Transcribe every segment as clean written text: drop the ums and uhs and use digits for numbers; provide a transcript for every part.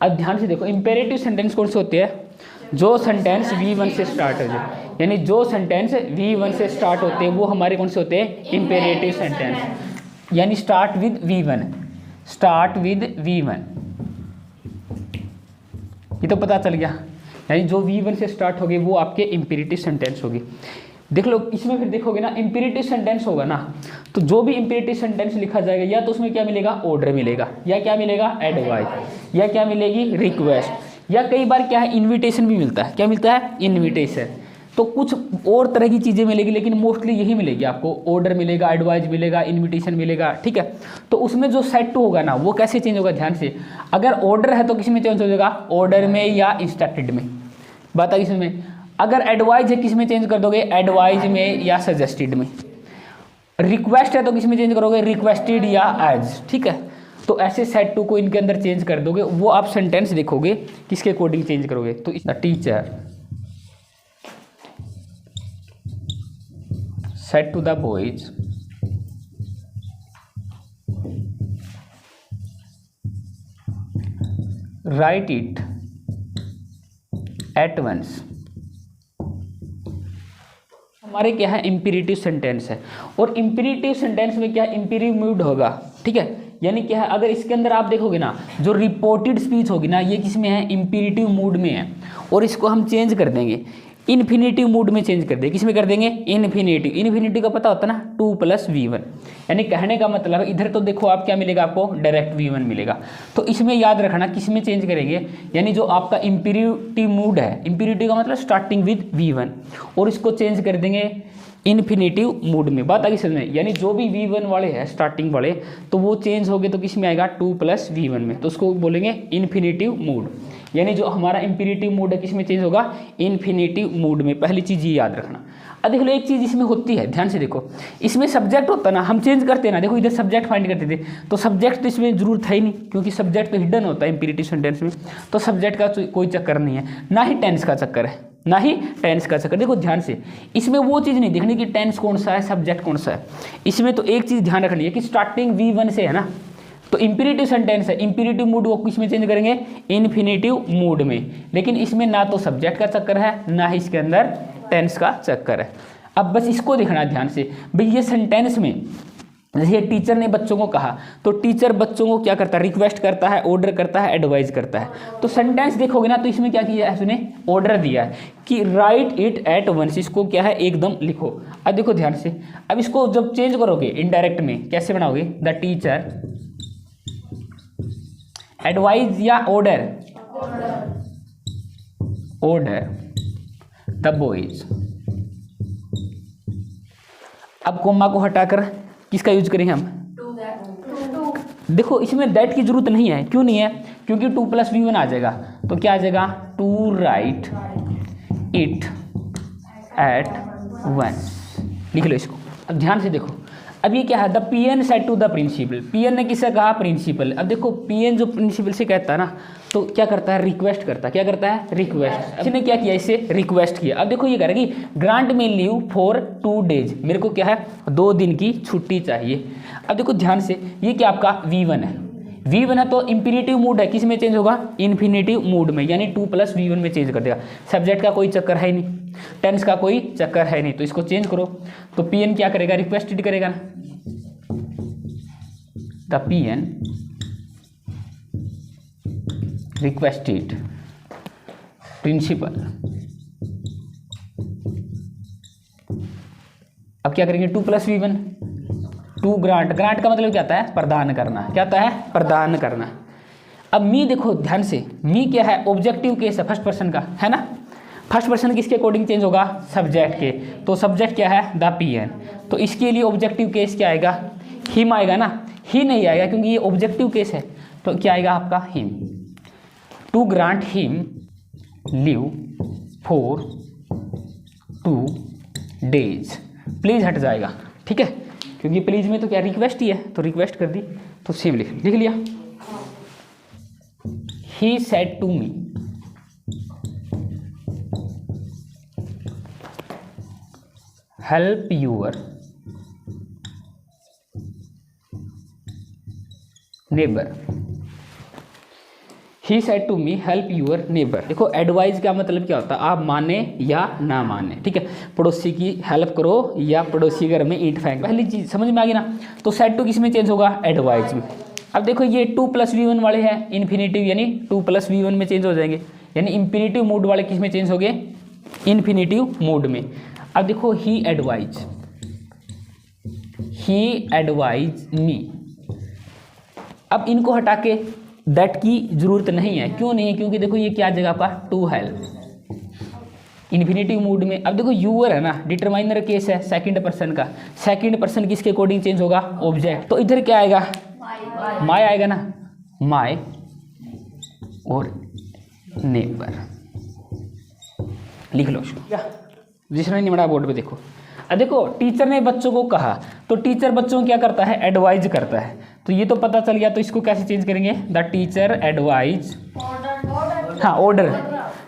अब ध्यान से देखो, इंपेरेटिव सेंटेंस कौन से होते हैं? जो सेंटेंस V1 से स्टार्ट हो जाए, यानी जो सेंटेंस V1 से स्टार्ट होते हैं वो हमारे कौन से होते हैं? Imperative sentence. यानी start with V1, start with V1, ये तो पता चल गया। यानी जो V1 से स्टार्ट होगी वो आपके इंपेरेटिव सेंटेंस होगी। देख लो इसमें फिर देखोगे ना, इंपेरेटिव सेंटेंस होगा ना, तो जो भी इंपेरेटिव सेंटेंस लिखा जाएगा या तो उसमें क्या मिलेगा? ऑर्डर मिलेगा, या क्या मिलेगा? एडवाइस, या क्या मिलेगी? रिक्वेस्ट, या कई बार क्या है? इन्विटेशन भी मिलता है। क्या मिलता है? इन्विटेशन। तो कुछ और तरह की चीज़ें मिलेगी, लेकिन मोस्टली यही मिलेगी आपको। ऑर्डर मिलेगा, एडवाइस मिलेगा, इन्विटेशन मिलेगा, ठीक है। तो उसमें जो सेट टू होगा ना, वो कैसे चेंज होगा? ध्यान से, अगर ऑर्डर है तो किस में चेंज हो जाएगा? ऑर्डर में या इंस्ट्रक्टेड में। बात आ गई इसमें। अगर एडवाइस है किस में चेंज कर दोगे? एडवाइस में या सजेस्टेड में। रिक्वेस्ट है तो किस में चेंज करोगे? रिक्वेस्टेड या एज, ठीक है। तो ऐसे सेट टू को इनके अंदर चेंज कर दोगे, वो आप सेंटेंस देखोगे किसके अकॉर्डिंग चेंज करोगे। तो the teacher said to the boys write it at once। हमारे क्या है? इंपेरेटिव सेंटेंस है, और इंपेरेटिव सेंटेंस में क्या? इंपेरेटिव मूड होगा, ठीक है। यानी क्या है? अगर इसके अंदर आप देखोगे ना, जो रिपोर्टेड स्पीच होगी ना, ये किस में है? इंपेरेटिव मूड में है। और इसको हम चेंज कर देंगे, इन्फिनेटिव मूड में चेंज कर देंगे। किस में कर देंगे? इन्फिनेटिव। इन्फिनेटिव का पता होता है ना, 2 + V1। यानी कहने का मतलब है, इधर तो देखो आप क्या मिलेगा आपको? डायरेक्ट V1 मिलेगा। तो इसमें याद रखना किस में चेंज करेंगे, यानी जो आपका इंपेरेटिव मूड है, इंपेरेटिव का मतलब स्टार्टिंग विद V1, और इसको चेंज कर देंगे इन्फिनेटिव मूड में। बात आगे समझ में। यानी जो भी V1 वाले हैं स्टार्टिंग वाले, तो वो चेंज हो गए तो किस में आएगा? 2 + V1 में। तो उसको बोलेंगे इन्फिनेटिव मूड। यानी जो हमारा इंपेरेटिव मूड है किस में चेंज होगा? इन्फिनेटिव मूड में। पहली चीज़ ये याद रखना। अब देख लो एक चीज़ इसमें होती है, ध्यान से देखो, इसमें सब्जेक्ट होता है ना, हम चेंज करते हैं ना। देखो इधर सब्जेक्ट फाइंड करते थे, तो सब्जेक्ट तो इसमें जरूरत है ही नहीं, क्योंकि सब्जेक्ट तो हिडन होता है इंपेरेटिव सेंटेंस में। तो सब्जेक्ट का कोई चक्कर नहीं है, ना ही टेंस का चक्कर है, ना ही टेंस का चक्कर। देखो ध्यान से, इसमें वो चीज़ नहीं देखनी कि टेंस कौन सा है, सब्जेक्ट कौन सा है। इसमें तो एक चीज़ ध्यान रखनी है कि स्टार्टिंग V1 से है ना, तो इंपेरेटिव सेंटेंस है, इंपेरेटिव मूड वो किस में चेंज करेंगे? इन्फिनेटिव मूड में। लेकिन इसमें ना तो सब्जेक्ट का चक्कर है, ना ही इसके अंदर टेंस का चक्कर है। अब बस इसको देखना ध्यान से, भाई ये सेंटेंस में जैसे टीचर ने बच्चों को कहा, तो टीचर बच्चों को क्या करता है? रिक्वेस्ट करता है, ऑर्डर करता है, एडवाइस करता है। तो सेंटेंस देखोगे ना, तो इसमें क्या किया है? उसने ऑर्डर दिया है कि राइट इट एट वंस। इसको क्या है? एकदम लिखो। अब देखो ध्यान से, अब इसको जब चेंज करोगे इनडायरेक्ट में, कैसे बनाओगे? द टीचर एडवाइस या ऑर्डर? Order the boys. अब कोमा को हटाकर किसका यूज करेंगे हम? देखो इसमें दैट की जरूरत नहीं है। क्यों नहीं है? क्योंकि 2 + V1 आ जाएगा। तो क्या आ जाएगा? To write it at once. लिख लो इसको। अब ध्यान से देखो, अब ये क्या है? The PN said to the principal. PN ने किससे कहा? प्रिंसिपल। अब देखो PN जो प्रिंसिपल से कहता है ना, तो क्या करता है? रिक्वेस्ट करता है। क्या करता है? रिक्वेस्ट। इसने क्या किया? इसे रिक्वेस्ट किया। अब देखो ये कह रहा है कि ग्रांट में लीव फॉर 2 डेज। मेरे को क्या है? 2 दिन की छुट्टी चाहिए। अब देखो ध्यान से, ये क्या आपका V1 है। V1 है तो इंपेरेटिव मूड है, किस में चेंज होगा? इन्फिनेटिव मूड में, यानी 2 + V1 में चेंज कर देगा। सब्जेक्ट का कोई चक्कर है नहीं, टेंस का कोई चक्कर है नहीं, तो इसको चेंज करो। तो PN क्या करेगा? रिक्वेस्टेड करेगा ना। The PN requested principal. अब क्या करेंगे? 2 + V1 टू ग्रांट। ग्रांट का मतलब क्या आता है? प्रदान करना। क्या आता है? प्रदान करना। अब मी देखो ध्यान से, मी क्या है? ऑब्जेक्टिव केस है, फर्स्ट पर्सन का है ना। फर्स्ट पर्सन किसके अकॉर्डिंग चेंज होगा? सब्जेक्ट के। तो सब्जेक्ट क्या है? The PN। तो इसके लिए ऑब्जेक्टिव केस क्या आएगा? हिम आएगा ना। ही नहीं आएगा क्योंकि ये ऑब्जेक्टिव केस है, तो क्या आएगा आपका? Him. To grant him leave for 2 days. Please हट जाएगा, ठीक है, क्योंकि प्लीज में तो क्या रिक्वेस्ट ही है, तो रिक्वेस्ट कर दी, तो सेम लिख लिया। He said to me help your neighbour. He said to me help your neighbour. देखो एडवाइज का मतलब क्या होता है, आप माने या ना माने, ठीक है, पड़ोसी की हेल्प करो या पड़ोसी घर में ईंट फेंक, पहली चीज समझ में आ गई ना। तो सेड टू किस में चेंज होगा, एडवाइज में। अब देखो ये 2+V1 वाले हैं इन्फिनेटिव, यानी 2+V1 में चेंज हो जाएंगे, यानी इंफिनिटिव मूड वाले किस में चेंज हो गए, इन्फिनिटिव मूड में। अब देखो ही एडवाइज मी, अब इनको हटा के दैट की जरूरत नहीं है, क्यों नहीं है, क्योंकि देखो ये क्या जगह पर टू हेल्प, इन्फिनिटिव मूड में। अब देखो यूअर है ना, डिटरमाइनर केस है सेकंड पर्सन का, सेकंड पर्सन किसके अकॉर्डिंग चेंज होगा, ऑब्जेक्ट। तो इधर क्या आएगा, माय आएगा ना, माय और नेबर लिख लो जिसने नहीं बड़ा बोर्ड पे देखो। अब देखो टीचर ने बच्चों को कहा, तो टीचर बच्चों को क्या करता है, एडवाइज करता है, तो ये तो पता चल गया। तो इसको कैसे चेंज करेंगे, द टीचर एडवाइज, हाँ ऑर्डर,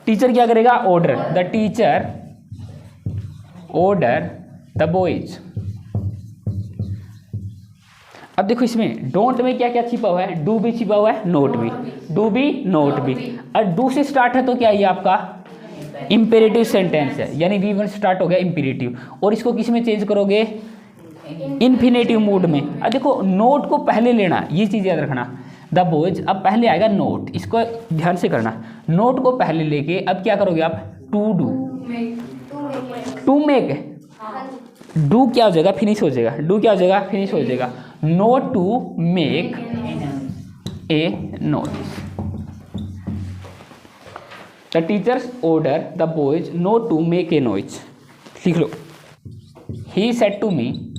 टीचर क्या करेगा, order, the teacher order the boys. अब देखो इसमें डोंट में क्या क्या छिपा हुआ है, डू भी छिपा हुआ है, नोट भी, डू भी नोट भी। और डू से स्टार्ट है तो क्या ये आपका इंपेरेटिव सेंटेंस है, यानी V1 स्टार्ट हो गया इंपेरेटिव, और इसको किस में चेंज करोगे, इन्फिनेटिव मूड में। अब देखो नोट को पहले लेना, ये चीज़ याद रखना, द बॉयज, अब पहले आएगा नोट, इसको ध्यान से करना, नोट को पहले लेके अब क्या करोगे आप, to do, to make, do क्या हो जाएगा, फिनिश हो जाएगा, डू क्या हो जाएगा, फिनिश हो जाएगा, not to make a notice. The teachers order the boys not to make a noise, लिख लो। He said to me,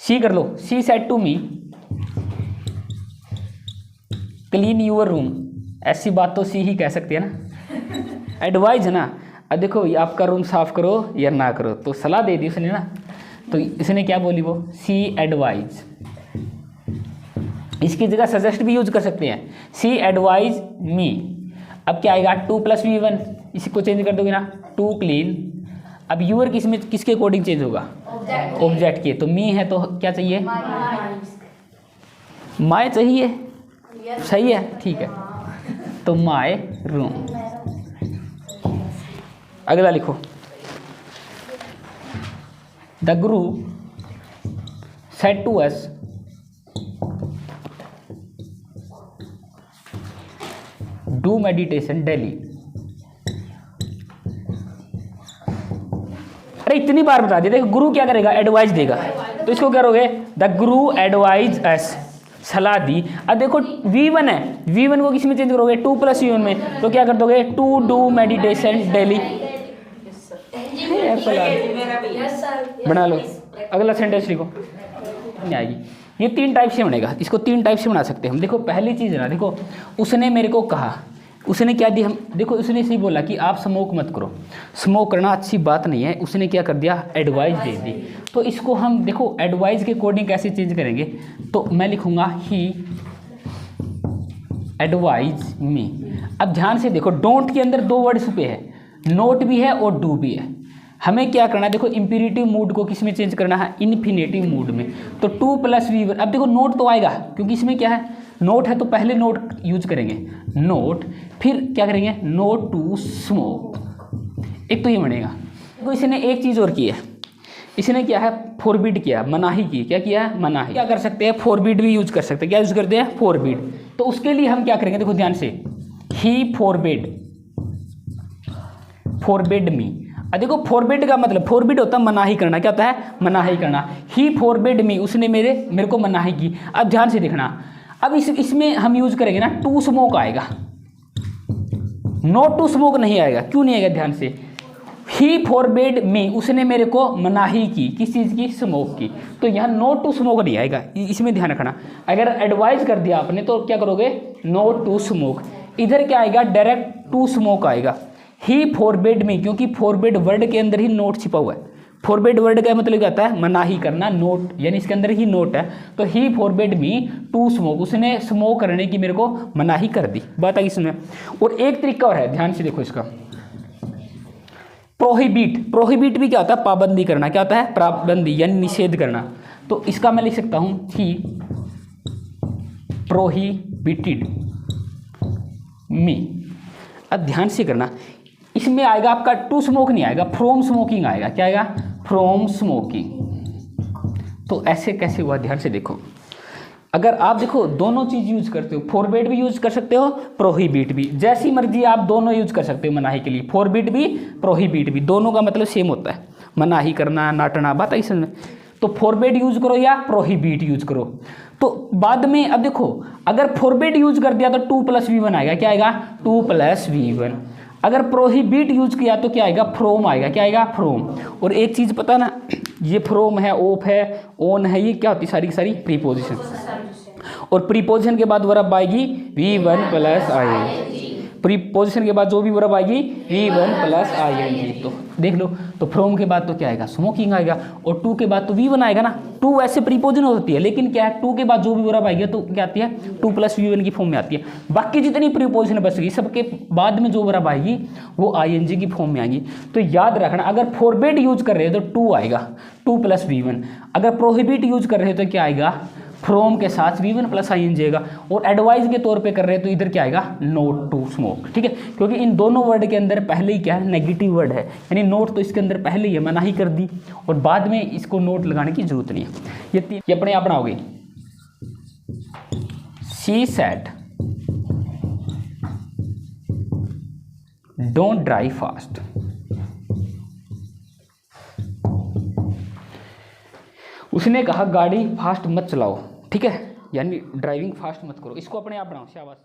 see कर लो, she said to me clean your room, ऐसी बात तो सी ही कह सकती है ना, एडवाइज है ना। अब देखो ये आपका रूम साफ करो या ना करो, तो सलाह दे दी उसने ना, तो इसने क्या बोली वो, सी एडवाइज। इसकी जगह सजेस्ट भी यूज कर सकते हैं, सी एडवाइज मी। अब क्या आएगा, 2+V1, इसको चेंज कर दोगे ना, टू क्लीन। अब यूअर किस में, किसके अकॉर्डिंग चेंज होगा, ऑब्जेक्ट के, तो मी है तो क्या चाहिए, माय चाहिए, सही है, ठीक है, तो माय रूम। अगला लिखो, the guru said to us do meditation daily. अरे इतनी बार बता दिया, देखो गुरु क्या करेगा, एडवाइस देगा, तो इसको क्या करोगे, द गुरु एडवाइज अस, सलाह दी। अब देखो V1 है, V1 को किस में चेंज करोगे, 2+V1 में, तो क्या कर दोगे, टू डू मेडिटेशन डेली, बना लो। अगला सेंटेंस लिखो, नहीं आएगी, ये 3 टाइप से बनेगा, इसको 3 टाइप से बना सकते हैं हम। देखो पहली चीज़ ना, देखो उसने मेरे को कहा, उसने क्या दी, हम देखो उसने इसे बोला कि आप स्मोक मत करो, स्मोक करना अच्छी बात नहीं है, उसने क्या कर दिया, एडवाइस दे दी। तो इसको हम देखो एडवाइस के अकॉर्डिंग कैसे चेंज करेंगे, तो मैं लिखूंगा ही एडवाइज मी। अब ध्यान से देखो, डोंट के अंदर 2 वर्ड छुपे हैं, नोट भी है और डू भी है। हमें क्या करना है, देखो इंपेरेटिव मूड को किस में चेंज करना है, इन्फिनेटिव मूड में। तो 2+V1, अब देखो नोट तो आएगा, क्योंकि इसमें क्या है, नोट है, तो पहले नोट यूज करेंगे, नोट, फिर क्या करेंगे, नोट टू स्मोक, एक तो ये बनेगा। तो इसने एक चीज़ और की है, इसने क्या है, फॉरबिड किया, मनाही की, क्या किया है, मनाही। क्या कर सकते हैं, फॉरबिड भी यूज कर सकते हैं, क्या यूज करते हैं, फॉरबिड। तो उसके लिए हम क्या करेंगे, देखो ध्यान से, ही फॉरबिड मी। अब देखो फॉरबिड का मतलब, फॉरबिड होता है मनाही करना, क्या होता है, मनाही करना। ही फॉरबिड मी, उसने मेरे को मनाही की। अब ध्यान से देखना, अब इसमें हम यूज करेंगे ना, टू स्मोक आएगा, नोट टू स्मोक नहीं आएगा। क्यों नहीं आएगा, ध्यान से, ही फॉरबिड मी, उसने मेरे को मनाही की, किस चीज़ की, स्मोक की, तो यहाँ नोट टू स्मोक नहीं आएगा, इसमें ध्यान रखना। अगर एडवाइज कर दिया आपने तो क्या करोगे, नोट टू स्मोक, इधर क्या आएगा, डायरेक्ट टू स्मोक आएगा। ही फॉरबिड मी, क्योंकि फॉरबिड वर्ड के अंदर ही नोट छिपा हुआ है, फॉरबिड वर्ड का मतलब क्या होता है, मनाही करना, नोट, यानी इसके अंदर ही नोट है। तो ही फॉरबिड मी टू स्मोक, उसने स्मोक करने की मेरे को मनाही कर दी, बात आई इसमें। और एक तरीका और है, ध्यान से देखो इसका, प्रोहिबिट भी क्या होता है, पाबंदी करना, क्या होता है, पाबंदी यानी निषेध करना। तो इसका मैं लिख सकता हूँ, ही प्रोहिबिट प्रोहिबिटेड मी। अब ध्यान से करना, इसमें आएगा आपका टू स्मोक नहीं आएगा, फ्रॉम स्मोकिंग आएगा। क्या आएगा? From smoking. तो ऐसे कैसे हुआ, ध्यान से देखो। अगर आप देखो दोनों चीज यूज करते हो, फॉरबिड भी यूज कर सकते हो, प्रोहिबिट भी, जैसी मर्जी आप दोनों यूज कर सकते हो मनाही के लिए। फॉरबिड भी, प्रोहिबिट भी, दोनों का मतलब सेम होता है, मनाही करना, नाटना, बात आई समझ में। तो फॉरबिड यूज करो या प्रोहिबिट यूज करो। तो बाद में अब देखो, अगर फॉरबिड यूज कर दिया तो 2+V1 आएगा। क्या आएगा? 2+V1। अगर प्रोहिबिट यूज किया तो क्या आएगा? फ्रोम आएगा। क्या आएगा? फ्रोम। और एक चीज पता ना, ये फ्रोम है, ऑफ है, ऑन है, ये क्या होती है? सारी की सारी प्रीपोजिशन। और प्रीपोजिशन के बाद वर्ब आएगी V1+ing। प्रीपोजिशन के बाद जो भी वर्ब आएगी V1+ing। तो देख लो, तो फ्रॉम के बाद तो क्या आएगा? स्मोकिंग आएगा। और टू के बाद तो V1 आएगा ना। टू ऐसे प्रीपोजिशन होती है, लेकिन क्या है, टू के बाद जो भी वर्ब आएगी तो क्या आती है? 2+V1 की फॉर्म में आती है। बाकी जितनी प्रीपोजिशन बच गई, सबके बाद में जो वर्ब आएगी वो ing की फॉर्म में आएगी। तो याद रखना, अगर फॉरबिड यूज कर रहे हो तो 2 आएगा, 2+V1। अगर प्रोहिबिट यूज कर रहे हो तो क्या आएगा? फ्रॉम के साथ V1+ing आएगा। और एडवाइस के तौर पे कर रहे हैं तो इधर क्या आएगा? Not to smoke. ठीक है, क्योंकि इन दोनों वर्ड के अंदर पहले ही क्या है? नेगेटिव वर्ड है, यानी नोट तो इसके अंदर पहले ही है, मनाही कर दी, और बाद में इसको नोट लगाने की जरूरत नहीं है। ये अपने आप बनाओगे। She said don't drive fast. उसने कहा गाड़ी फास्ट मत चलाओ। ठीक है, यानी ड्राइविंग फास्ट मत करो। इसको अपने आप बनाओ। शाबाश।